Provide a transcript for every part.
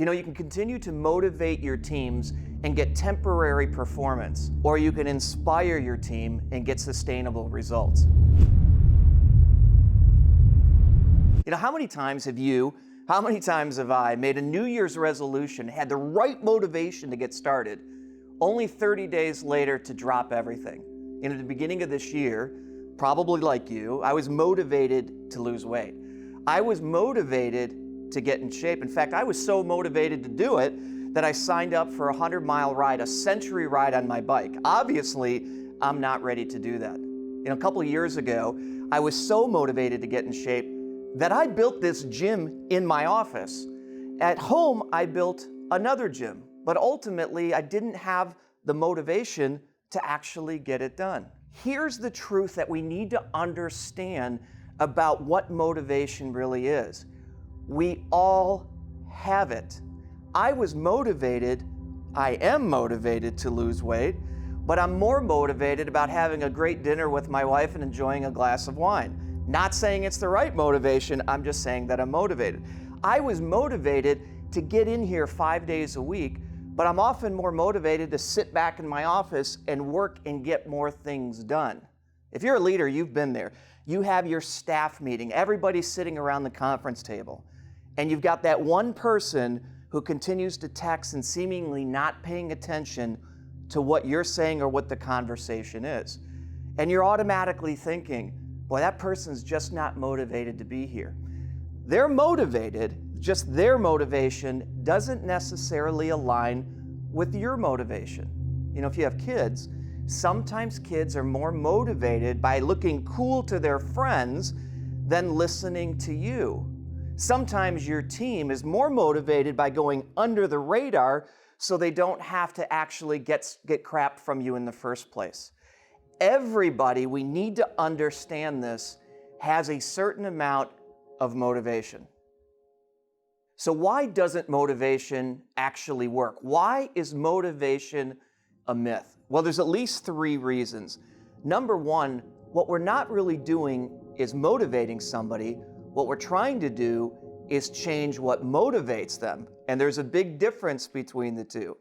You can continue to motivate your teams and get temporary performance, or you can inspire your team and get sustainable results. How many times have I made a New Year's resolution, had the right motivation to get started, only 30 days later to drop everything? At the beginning of this year, probably like you, I was motivated to lose weight. I was motivated to get in shape. In fact, I was so motivated to do it that I signed up for a 100-mile ride, a century ride on my bike. Obviously, I'm not ready to do that. A couple of years ago, I was so motivated to get in shape that I built this gym in my office. At home, I built another gym, but ultimately, I didn't have the motivation to actually get it done. Here's the truth that we need to understand about what motivation really is. We all have it. I am motivated to lose weight, but I'm more motivated about having a great dinner with my wife and enjoying a glass of wine. Not saying it's the right motivation, I'm just saying that I'm motivated. I was motivated to get in here 5 days a week, but I'm often more motivated to sit back in my office and work and get more things done. If you're a leader, you've been there. You have your staff meeting, everybody's sitting around the conference table, and you've got that one person who continues to text and seemingly not paying attention to what you're saying or what the conversation is. And you're automatically thinking, boy, that person's just not motivated to be here. They're motivated, just their motivation doesn't necessarily align with your motivation. If you have kids, sometimes kids are more motivated by looking cool to their friends than listening to you. Sometimes your team is more motivated by going under the radar so they don't have to actually get crap from you in the first place. Everybody, we need to understand this, has a certain amount of motivation. So why doesn't motivation actually work? Why is motivation a myth? Well, there's at least 3 reasons. Number one, what we're not really doing is motivating somebody. What we're trying to do is change what motivates them. And there's a big difference between the two.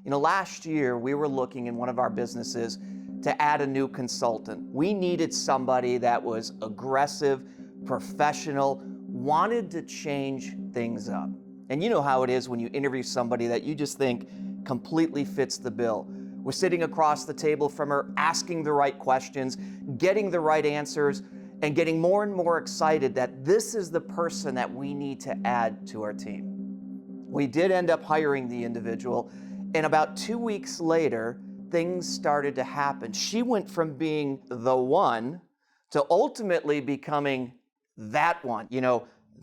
Last year, we were looking in one of our businesses to add a new consultant. We needed somebody that was aggressive, professional, wanted to change things up. And you know how it is when you interview somebody that you just think completely fits the bill. We're sitting across the table from her, asking the right questions, getting the right answers, and getting more and more excited that this is the person that we need to add to our team. We did end up hiring the individual, and about 2 weeks later, things started to happen. She went from being the one to ultimately becoming that one.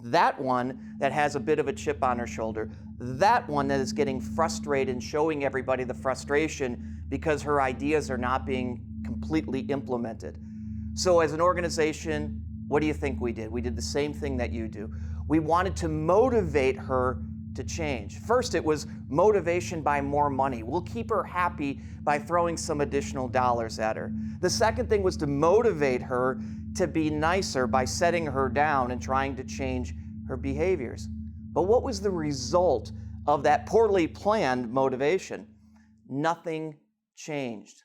That one that has a bit of a chip on her shoulder, that one that is getting frustrated and showing everybody the frustration because her ideas are not being completely implemented. So as an organization, what do you think we did? We did the same thing that you do. We wanted to motivate her to change. First, it was motivation by more money. We'll keep her happy by throwing some additional dollars at her. The second thing was to motivate her to be nicer by setting her down and trying to change her behaviors. But what was the result of that poorly planned motivation? Nothing changed.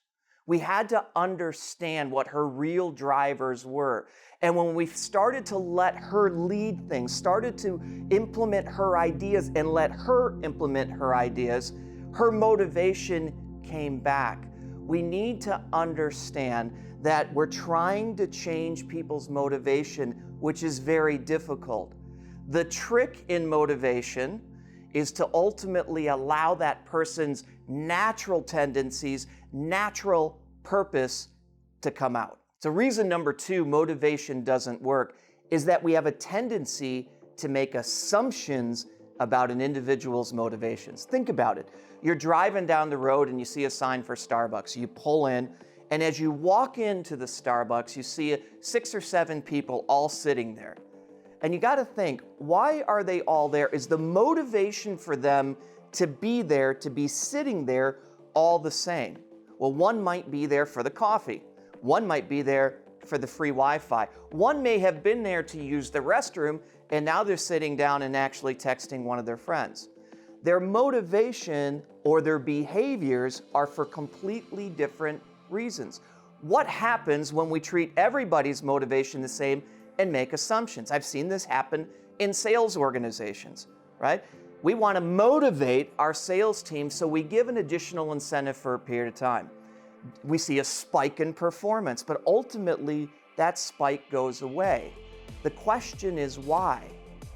We had to understand what her real drivers were. And when we started to let her lead things, started to implement her ideas and let her implement her ideas, her motivation came back. We need to understand that we're trying to change people's motivation, which is very difficult. The trick in motivation is to ultimately allow that person's natural tendencies, natural purpose to come out. So reason number 2, motivation doesn't work, is that we have a tendency to make assumptions about an individual's motivations. Think about it. You're driving down the road and you see a sign for Starbucks. You pull in, and as you walk into the Starbucks, you see 6 or 7 people all sitting there. And you got to think, why are they all there? Is the motivation for them to be there, to be sitting there, all the same? Well, one might be there for the coffee. One might be there for the free Wi-Fi. One may have been there to use the restroom, and now they're sitting down and actually texting one of their friends. their motivation or their behaviors are for completely different reasons. What happens when we treat everybody's motivation the same and make assumptions? I've seen this happen in sales organizations, right? We want to motivate our sales team, so we give an additional incentive for a period of time. We see a spike in performance, but ultimately that spike goes away. The question is why?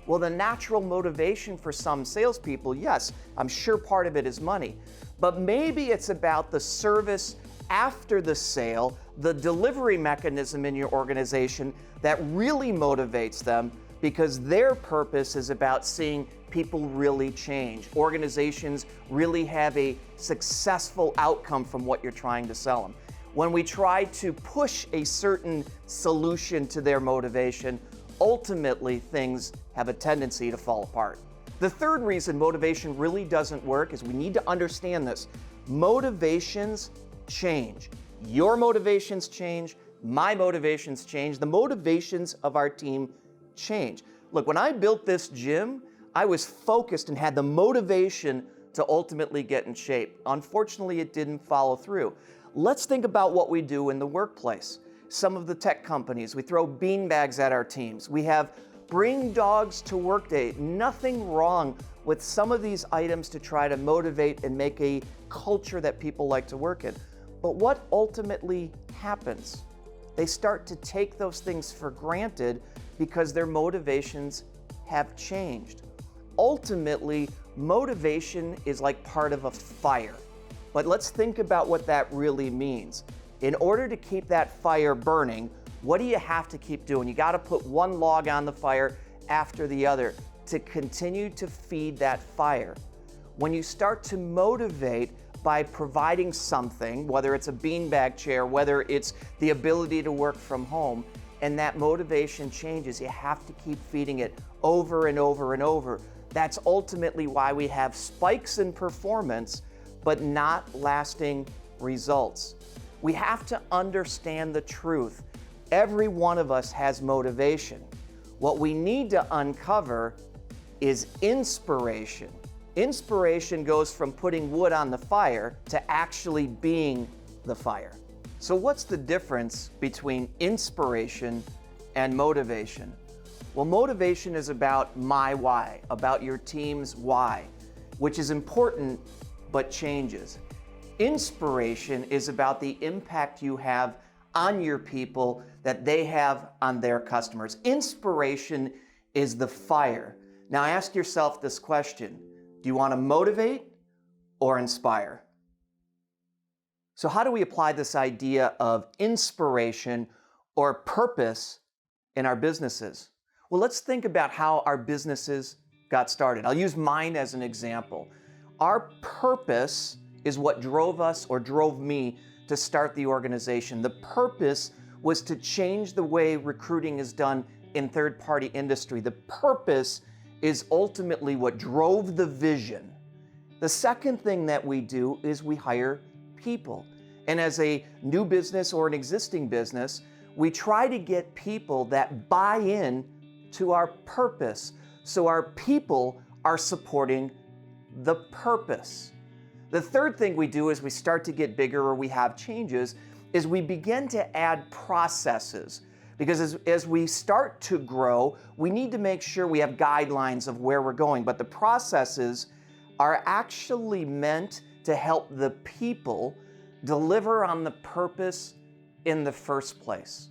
Well, the natural motivation for some salespeople, yes, I'm sure part of it is money, but maybe it's about the service after the sale, the delivery mechanism in your organization that really motivates them, because their purpose is about seeing people really change. Organizations really have a successful outcome from what you're trying to sell them. When we try to push a certain solution to their motivation, ultimately things have a tendency to fall apart. The third reason motivation really doesn't work is we need to understand this. Motivations change. Your motivations change, my motivations change, the motivations of our team change. Look, when I built this gym, I was focused and had the motivation to ultimately get in shape. Unfortunately, it didn't follow through. Let's think about what we do in the workplace. Some of the tech companies, we throw beanbags at our teams. We have bring dogs to work day. Nothing wrong with some of these items to try to motivate and make a culture that people like to work in. But what ultimately happens? They start to take those things for granted because their motivations have changed. Ultimately, motivation is like part of a fire. But let's think about what that really means. In order to keep that fire burning, what do you have to keep doing? You got to put one log on the fire after the other to continue to feed that fire. When you start to motivate by providing something, whether it's a beanbag chair, whether it's the ability to work from home, and that motivation changes, you have to keep feeding it over and over and over. That's ultimately why we have spikes in performance, but not lasting results. We have to understand the truth. Every one of us has motivation. What we need to uncover is inspiration. Inspiration goes from putting wood on the fire to actually being the fire. So what's the difference between inspiration and motivation? Well, motivation is about my why, about your team's why, which is important but changes. Inspiration is about the impact you have on your people that they have on their customers. Inspiration is the fire. Now ask yourself this question: do you want to motivate or inspire? So how do we apply this idea of inspiration or purpose in our businesses? Well, let's think about how our businesses got started. I'll use mine as an example. Our purpose is what drove us, or drove me, to start the organization. The purpose was to change the way recruiting is done in third-party industry. The purpose is ultimately what drove the vision. The second thing that we do is we hire people. And as a new business or an existing business, we try to get people that buy in to our purpose, so our people are supporting the purpose. The third thing we do as we start to get bigger or we have changes is we begin to add processes. Because as we start to grow, we need to make sure we have guidelines of where we're going. But the processes are actually meant to help the people deliver on the purpose in the first place.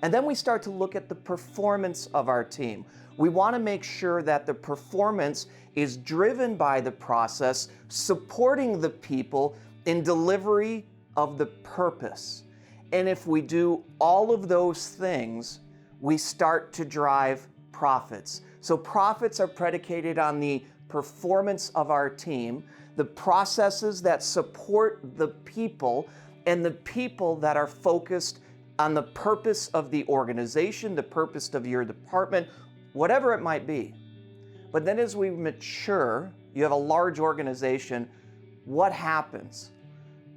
And then we start to look at the performance of our team. We want to make sure that the performance is driven by the process, supporting the people in delivery of the purpose. And if we do all of those things, we start to drive profits. So profits are predicated on the performance of our team, the processes that support the people, and the people that are focused on the purpose of the organization, the purpose of your department, whatever it might be. But then as we mature, you have a large organization, what happens?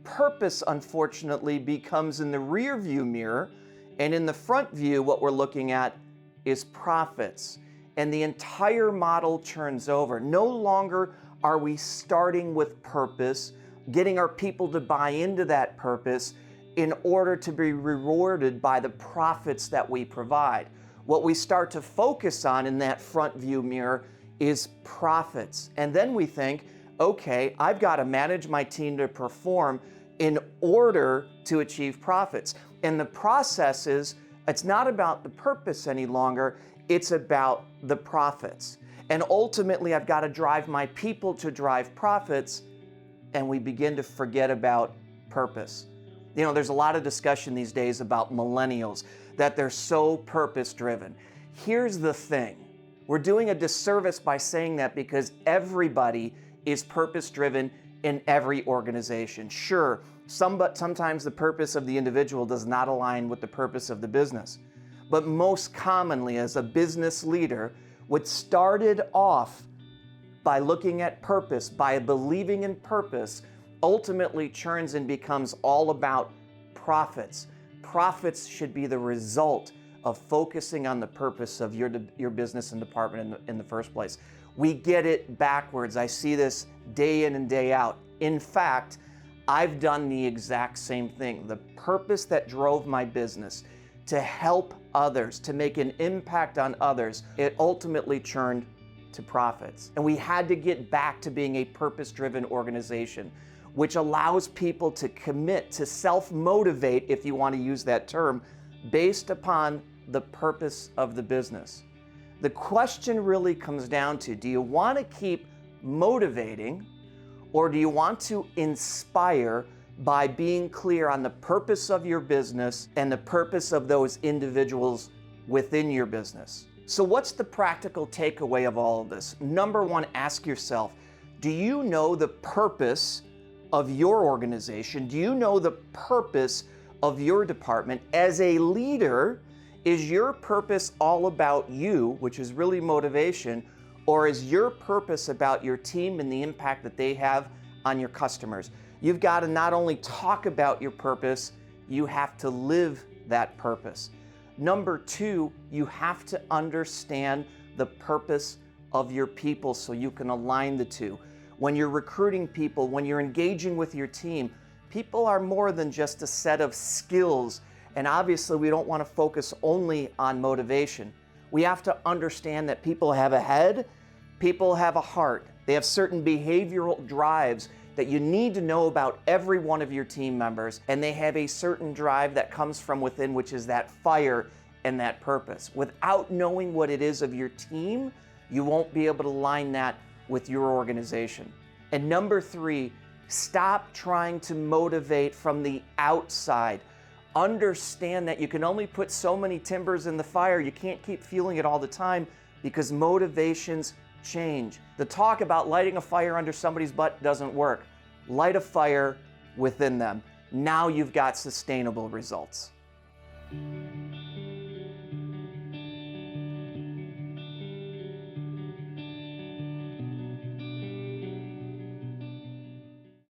Purpose, unfortunately, becomes in the rear view mirror, and in the front view, what we're looking at is profits. And the entire model turns over. No longer Are we starting with purpose, getting our people to buy into that purpose in order to be rewarded by the profits that we provide? What we start to focus on in that front view mirror is profits. And then we think, okay, I've got to manage my team to perform in order to achieve profits. And the process is, it's not about the purpose any longer, it's about the profits. And ultimately, I've got to drive my people to drive profits, and we begin to forget about purpose. You know, there's a lot of discussion these days about millennials, that they're so purpose-driven. Here's the thing. We're doing a disservice by saying that because everybody is purpose-driven in every organization. Sure, sometimes the purpose of the individual does not align with the purpose of the business. But most commonly, as a business leader, what started off by looking at purpose, by believing in purpose, ultimately churns and becomes all about profits. Profits should be the result of focusing on the purpose of your business and department in the first place. We get it backwards. I see this day in and day out. In fact, I've done the exact same thing. The purpose that drove my business, to help others, to make an impact on others, it ultimately churned to profits. And we had to get back to being a purpose-driven organization, which allows people to commit, to self-motivate, if you want to use that term, based upon the purpose of the business. The question really comes down to, do you want to keep motivating, or do you want to inspire by being clear on the purpose of your business and the purpose of those individuals within your business? So what's the practical takeaway of all of this? Number one, ask yourself, do you know the purpose of your organization? Do you know the purpose of your department? As a leader, is your purpose all about you, which is really motivation, or is your purpose about your team and the impact that they have on your customers? You've got to not only talk about your purpose, you have to live that purpose. Number two, you have to understand the purpose of your people so you can align the two. When you're recruiting people, when you're engaging with your team, people are more than just a set of skills. And obviously, we don't want to focus only on motivation. We have to understand that people have a head, people have a heart. They have certain behavioral drives that you need to know about every one of your team members, and they have a certain drive that comes from within, which is that fire and that purpose. Without knowing what it is of your team, you won't be able to align that with your organization. And number three, stop trying to motivate from the outside. Understand that you can only put so many timbers in the fire. You can't keep fueling it all the time because motivations change. The talk about lighting a fire under somebody's butt doesn't work. Light a fire within them. Now you've got sustainable results.